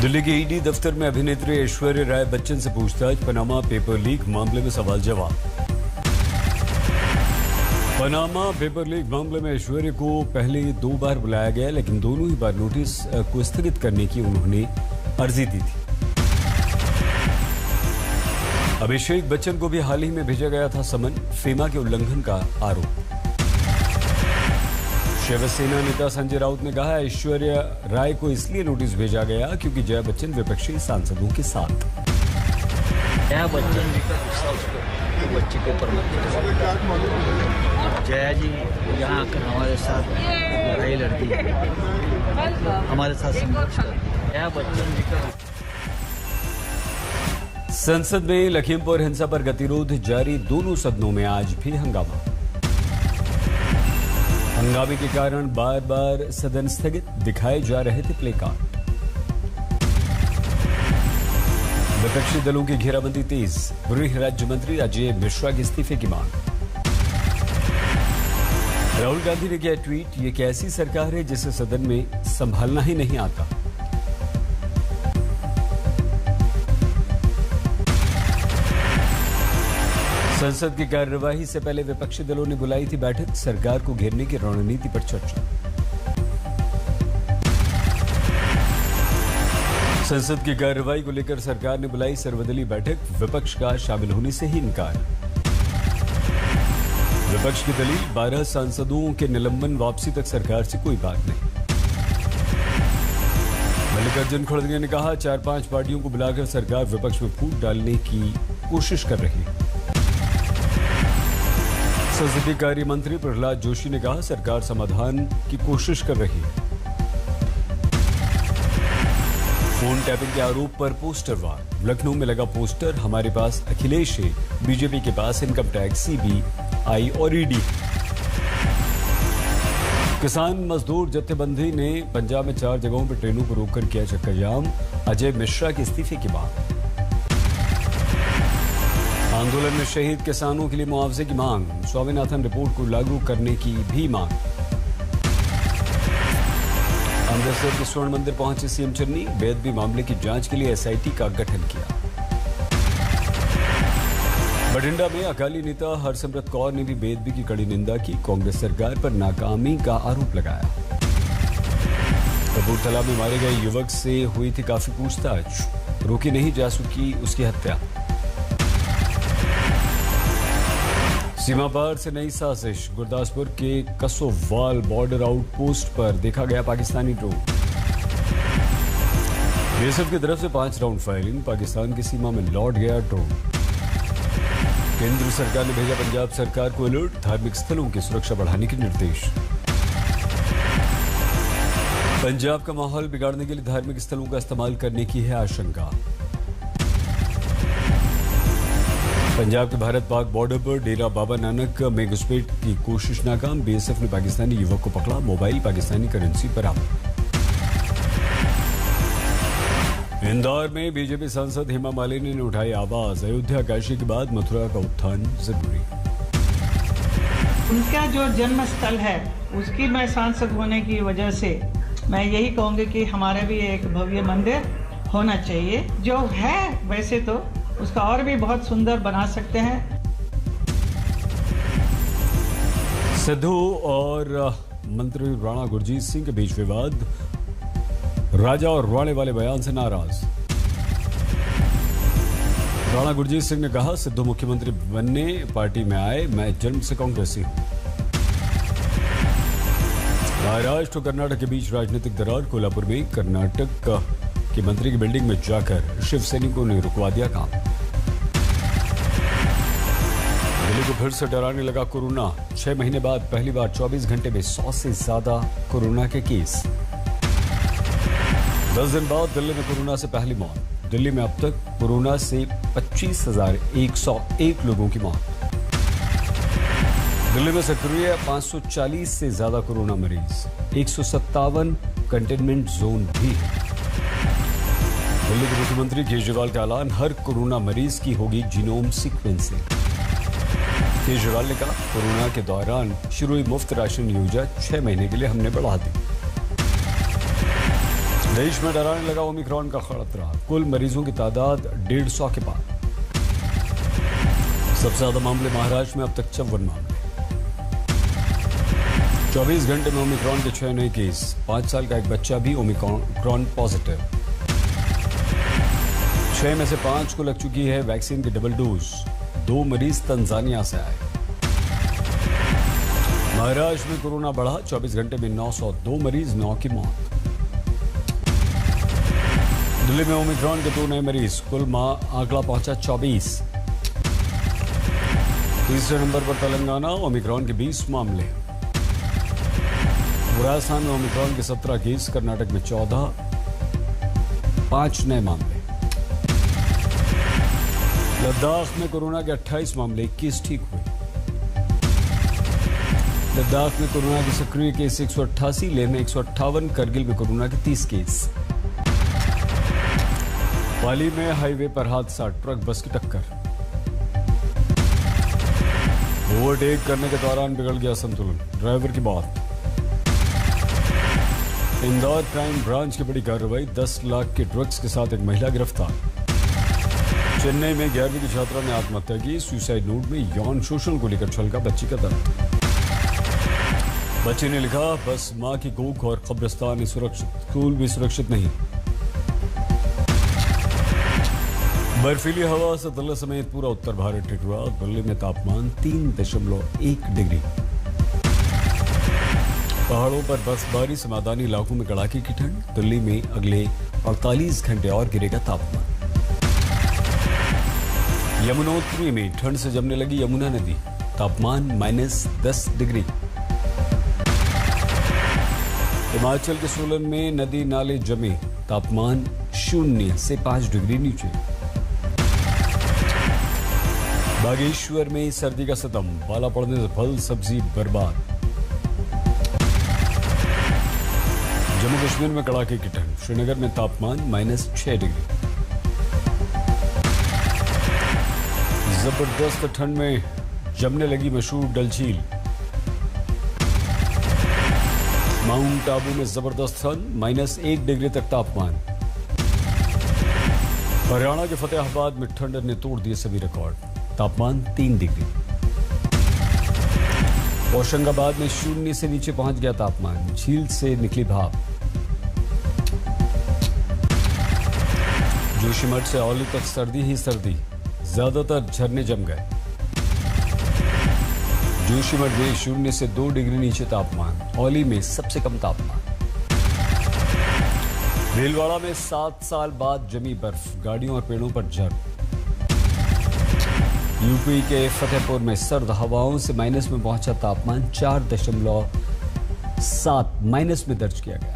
दिल्ली के ईडी दफ्तर में अभिनेत्री ऐश्वर्या राय बच्चन से पूछताछ। पनामा पेपर लीक मामले में सवाल जवाब। पनामा पेपर लीक मामले में ऐश्वर्या को पहले 2 बार बुलाया गया, लेकिन दोनों ही बार नोटिस को स्थगित करने की उन्होंने अर्जी दी थी। अभिषेक बच्चन को भी हाल ही में भेजा गया था समन, फेमा के उल्लंघन का आरोप। शिवसेना नेता संजय राउत ने कहा ऐश्वर्या राय को इसलिए नोटिस भेजा गया क्योंकि जया बच्चन विपक्षी सांसदों के साथ। जया बच्चन जी का गुस्सा उसको बच्ची के ऊपर जया जी यहाँ आकर हमारे साथ लड़ाई लड़ती है, हमारे साथ संघर्ष करती। जया बच्चन जी का संसद में लखीमपुर हिंसा पर गतिरोध जारी, दोनों सदनों में आज भी हंगामा। हंगामे के कारण बार बार सदन स्थगित, दिखाए जा रहे थे प्ले कार्ड। विपक्षी दलों की घेराबंदी तेज, गृह राज्य मंत्री अजय मिश्रा के इस्तीफे की मांग। राहुल गांधी ने किया ट्वीट, ये कैसी सरकार है जिसे सदन में संभालना ही नहीं आता। संसद की कार्यवाही से पहले विपक्षी दलों ने बुलाई थी बैठक, सरकार को घेरने की रणनीति पर चर्चा। संसद की कार्यवाही को लेकर सरकार ने बुलाई सर्वदलीय बैठक, विपक्ष का शामिल होने से ही इनकार। विपक्ष की दलील, 12 सांसदों के निलंबन वापसी तक सरकार से कोई बात नहीं। मल्लिकार्जुन खड़गे ने कहा 4-5 पार्टियों को बुलाकर सरकार विपक्ष में फूट डालने की कोशिश कर रही है। संसदीय कार्य मंत्री प्रहलाद जोशी ने कहा सरकार समाधान की कोशिश कर रही है। फोन टैपिंग के आरोप पर पोस्टर वार, लखनऊ में लगा पोस्टर, हमारे पास अखिलेश है, बीजेपी के पास इनकम टैक्स, सीबीआई और ईडी। किसान मजदूर जत्थेबंदी ने पंजाब में 4 जगहों पर ट्रेनों को रोककर किया चक्का जाम, अजय मिश्रा के इस्तीफे की मांग। आंदोलन में शहीद किसानों के लिए मुआवजे की मांग, स्वामीनाथन रिपोर्ट को लागू करने की भी मांग। अमृतसर के स्वर्ण मंदिर पहुंचे सीएम चन्नी, बेदबी मामले की जांच के लिए एसआईटी का गठन किया। बठिंडा में अकाली नेता हरसिमरत कौर ने भी बेदबी की कड़ी निंदा की, कांग्रेस सरकार पर नाकामी का आरोप लगाया। कपूरथला में मारे गए युवक से हुई थी काफी पूछताछ, रोकी नहीं जा सकी उसकी हत्या। सीमा पार से नई साजिश, गुरदासपुर के कसोवाल बॉर्डर आउटपोस्ट पर देखा गया पाकिस्तानी ड्रोन। बीएसएफ की तरफ से 5 राउंड फायरिंग, पाकिस्तान की सीमा में लौट गया ड्रोन। केंद्र सरकार ने भेजा पंजाब सरकार को अलर्ट, धार्मिक स्थलों की सुरक्षा बढ़ाने के निर्देश। पंजाब का माहौल बिगाड़ने के लिए धार्मिक स्थलों का इस्तेमाल करने की है आशंका। पंजाब के भारत पाक बॉर्डर पर डेरा बाबा नानक में घुसपैठ की कोशिश नाकाम, बीएसएफ ने पाकिस्तानी युवक को पकड़ा, मोबाइल पाकिस्तानी करेंसी बरामद। इंदौर में बीजेपी सांसद हेमा मालिनी ने उठाई आवाज, अयोध्या काशी के बाद मथुरा का उत्थान जरूरी। उनका जो जन्म स्थल है उसकी मैं सांसद होने की वजह से मैं यही कहूँगी कि हमारा भी एक भव्य मंदिर होना चाहिए, जो है वैसे तो उसका और भी बहुत सुंदर बना सकते हैं। सिद्धू और मंत्री राणा गुरजीत सिंह के बीच विवाद, राजा और राणे वाले बयान से नाराज। राणा गुरजीत सिंह ने कहा सिद्धू मुख्यमंत्री बनने पार्टी में आए, मैं जन्म से कांग्रेसी हूं। महाराष्ट्र और कर्नाटक के बीच राजनीतिक दरार, कोल्हापुर में कर्नाटक के मंत्री की बिल्डिंग में जाकर शिव सैनिकों ने रुकवा दिया काम। दिल्ली को फिर से डराने लगा कोरोना, 6 महीने बाद पहली बार 24 घंटे में 100 से ज्यादा कोरोना के केस। 10 दिन बाद दिल्ली में कोरोना से पहली मौत, दिल्ली में अब तक कोरोना से 25,101 लोगों की मौत। दिल्ली में सक्रिय 540 से ज्यादा कोरोना मरीज, 157 कंटेनमेंट जोन भी है। दिल्ली के मुख्यमंत्री केजरीवाल का ऐलान, हर कोरोना मरीज की होगी जीनोम सीक्वेंसिंग। केजरीवाल ने कहा कोरोना के दौरान शुरू हुई मुफ्त राशन योजना 6 महीने के लिए हमने बढ़ा दी। देश में डराने लगा ओमिक्रॉन का खतरा, कुल मरीजों की तादाद 150 के पार। सबसे ज्यादा मामले महाराष्ट्र में, अब तक 54 मामले। 24 घंटे में ओमिक्रॉन के 6 नए केस, 5 साल का एक बच्चा भी ओमिक्रॉन पॉजिटिव। 6 में से 5 को लग चुकी है वैक्सीन की डबल डोज। 2 मरीज तंजानिया से आए। महाराष्ट्र में कोरोना बढ़ा, 24 घंटे में 902 मरीज, 9 की मौत। दिल्ली में ओमिक्रॉन के 2 नए मरीज, कुल आंकड़ा पहुंचा 24। तीसरे नंबर पर तेलंगाना, ओमिक्रॉन के 20 मामले। राजस्थान में ओमिक्रॉन के 17 केस, कर्नाटक में 14, 5 नए मामले। लद्दाख में कोरोना के 28 मामले, 21 ठीक हुए। लद्दाख में कोरोना के सक्रिय केस 188, लेह में 158, करगिल में कोरोना के 30 केस। पाली में हाईवे पर हादसा, ट्रक बस की टक्कर। ओवरटेक करने के दौरान बिगड़ गया संतुलन, ड्राइवर की मौत। इंदौर क्राइम ब्रांच की बड़ी कार्रवाई, 10 लाख के ड्रग्स के साथ एक महिला गिरफ्तार। चेन्नई में 11वीं की छात्रा ने आत्महत्या की, सुसाइड नोट में यौन शोषण को लेकर छलका बच्ची का दर्द। बच्ची ने लिखा, बस मां की कोख और कब्रिस्तान सुरक्षित, स्कूल भी सुरक्षित नहीं। बर्फीली हवा से दिल्ली समेत पूरा उत्तर भारत ठिठुरा। दिल्ली में तापमान 3.1 डिग्री। पहाड़ों पर बर्फबारी से मैदानी इलाकों में कड़ाके की ठंड। दिल्ली में अगले 48 घंटे और गिरेगा तापमान। यमुनोत्री में ठंड से जमने लगी यमुना नदी, तापमान -10 डिग्री। हिमाचल के सोलन में नदी नाले जमे, तापमान 0 से 5 डिग्री नीचे। बागेश्वर में सर्दी का सितम, पाला पड़ने से फल सब्जी बर्बाद। जम्मू कश्मीर में कड़ाके की ठंड, श्रीनगर में तापमान -6 डिग्री। जबरदस्त ठंड में जमने लगी मशहूर डल झील। माउंट आबू में जबरदस्त ठंड, -1 डिग्री तक तापमान। हरियाणा के फतेहाबाद में ठंड ने तोड़ दिए सभी रिकॉर्ड, तापमान 3 डिग्री। होशंगाबाद में 0 से नीचे पहुंच गया तापमान, झील से निकली भाप। जोशीमठ से औली तक सर्दी ही सर्दी, ज्यादातर झरने जम गए। जोशीमठ में 0 से 2 डिग्री नीचे तापमान, औली में सबसे कम तापमान। भीलवाड़ा में 7 साल बाद जमी बर्फ, गाड़ियों और पेड़ों पर झड़। यूपी के फतेहपुर में सर्द हवाओं से माइनस में पहुंचा तापमान, 4.7 माइनस में दर्ज किया गया।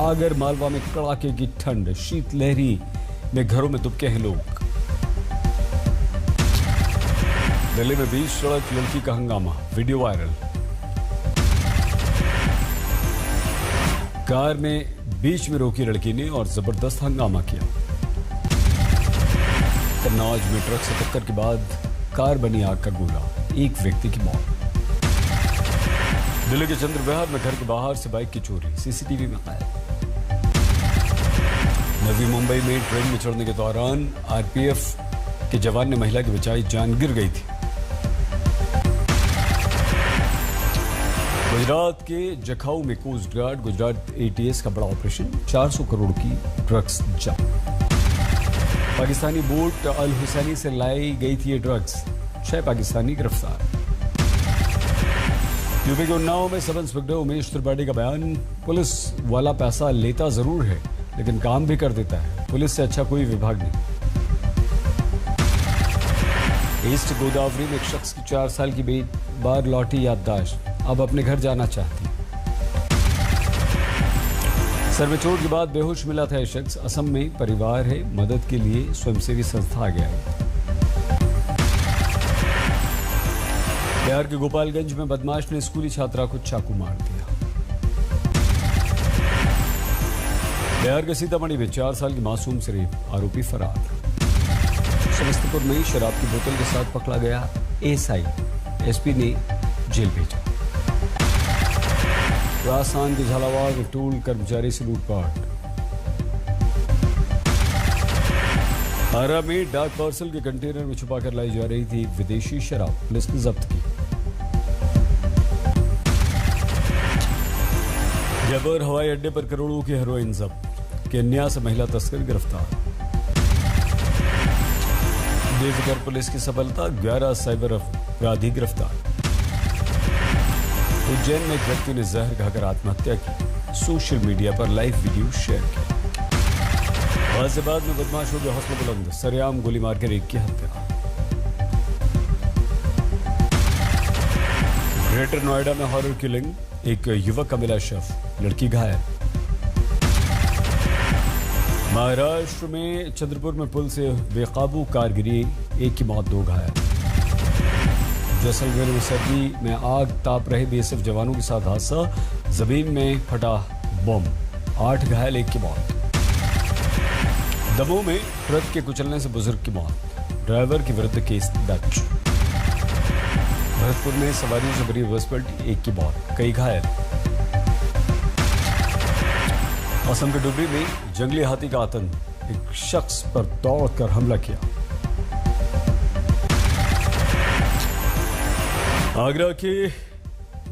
आगर मालवा में कड़ाके की ठंड, शीतलहरी में घरों में दुबके हैं लोग। दिल्ली में बीच सड़क लड़की का हंगामा, वीडियो वायरल। कार ने बीच में रोकी लड़की ने और जबरदस्त हंगामा किया। कन्नौज में ट्रक से टक्कर के बाद कार बनी आग का गोला, एक व्यक्ति की मौत। दिल्ली के चंद्र विहार में घर के बाहर से बाइक की चोरी, सीसीटीवी में कैद। नवी मुंबई में ट्रेन में चढ़ने के दौरान आरपीएफ के जवान ने महिला की बचाई, जान गिर गई थी। गुजरात के जखाऊ में कोस्ट गार्ड गुजरात एटीएस का बड़ा ऑपरेशन, 400 करोड़ की ड्रग्स जब्त। पाकिस्तानी बोट अल हुसैनी से लाई गई थी ये ड्रग्स, 6 पाकिस्तानी गिरफ्तार। यूपी के उन्नाव में सब इंस्पेक्टर उमेश त्रिपाठी का बयान, पुलिस वाला पैसा लेता जरूर है लेकिन काम भी कर देता है, पुलिस से अच्छा कोई विभाग नहीं। ईस्ट गोदावरी में एक शख्स की 4 साल की बार लौटी याददाश्त, अब अपने घर जाना चाहती। सर में चोट के बाद बेहोश मिला था यह शख्स, असम में परिवार है, मदद के लिए स्वयंसेवी संस्था आ गया है। बिहार के गोपालगंज में बदमाश ने स्कूली छात्रा को चाकू मार दिया। बिहार के सीतामढ़ी में 4 साल की मासूम से रेप, आरोपी फरार। समस्तीपुर में शराब की बोतल के साथ पकड़ा गया एएसआई, एसपी ने जेल भेजा। राजस्थान के झालावाड़ में टोल कर्मचारी से लूटपाट। आरा में डाक पार्सल के कंटेनर में छुपाकर लाई जा रही थी विदेशी शराब, पुलिस ने जब्त की। जबर हवाई अड्डे पर करोड़ों की हेरोइन जब्त, केन्या से महिला तस्कर गिरफ्तार। देवघर पुलिस की सफलता, 11 साइबर अपराधी गिरफ्तार। उज्जैन में एक व्यक्ति ने जहर खाकर आत्महत्या की, सोशल मीडिया पर लाइव वीडियो शेयर किया। गाजियाबाद में बदमाश हो गया हौसला बुलंद, सरेआम गोली मारकर एक की हत्या। ग्रेटर नोएडा में हॉरर किलिंग, एक युवक का मिला शव, लड़की घायल। महाराष्ट्र में चंद्रपुर में पुल से बेकाबू कार गिरी, एक की मौत, 2 घायल। जैसलमेर में सर्दी में आग ताप रहे बीएसएफ जवानों के साथ हादसा, जमीन में फटा बम, 8 घायल, 1 की मौत। दमोह में ट्रक के कुचलने से बुजुर्ग की मौत, ड्राइवर के विरुद्ध केस दर्ज। भरतपुर में सवारियों से भरी बस पलटी, 1 की मौत, कई घायल। असम के डुबरी में जंगली हाथी का आतंक, एक शख्स पर दौड़कर हमला किया। आगरा के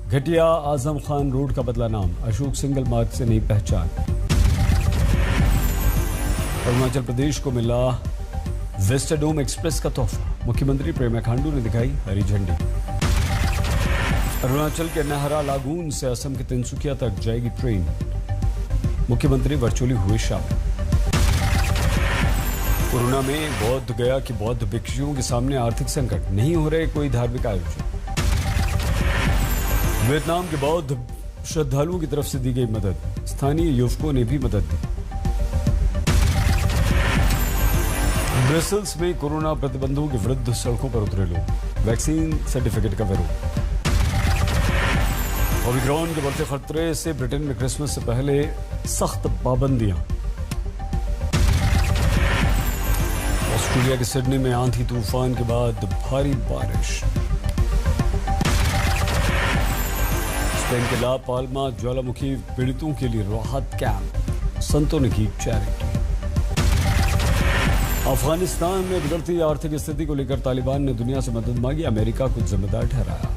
घटिया आजम खान रोड का बदला नाम, अशोक सिंगल मार्ग से नई पहचान। अरुणाचल प्रदेश को मिला वेस्टरडोम एक्सप्रेस का तोहफा, मुख्यमंत्री पेमा खांडू ने दिखाई हरी झंडी। अरुणाचल के नहरा लागून से असम के तिनसुकिया तक जाएगी ट्रेन, मुख्यमंत्री वर्चुअली हुए शामिल। कोरोना में बौद्ध गया कि बौद्ध भिक्षुओं के सामने आर्थिक संकट, नहीं हो रहे कोई धार्मिक आयोजन। वियतनाम के बौद्ध श्रद्धालुओं की तरफ से दी गई मदद, स्थानीय युवकों ने भी मदद दी। ब्रसेल्स में कोरोना प्रतिबंधों के विरुद्ध सड़कों पर उतरे लोग, वैक्सीन सर्टिफिकेट का विरोध। ओमिक्रॉन के बढ़ते खतरे से ब्रिटेन में क्रिसमस से पहले सख्त पाबंदियां। ऑस्ट्रेलिया के सिडनी में आंधी तूफान के बाद भारी बारिश। स्पेन के ला पाल्मा ज्वालामुखी पीड़ितों के लिए राहत कैंप, संतों ने की चैरिटी। अफगानिस्तान में बिगड़ती आर्थिक स्थिति को लेकर तालिबान ने दुनिया से मदद मांगी, अमेरिका को जिम्मेदार ठहराया।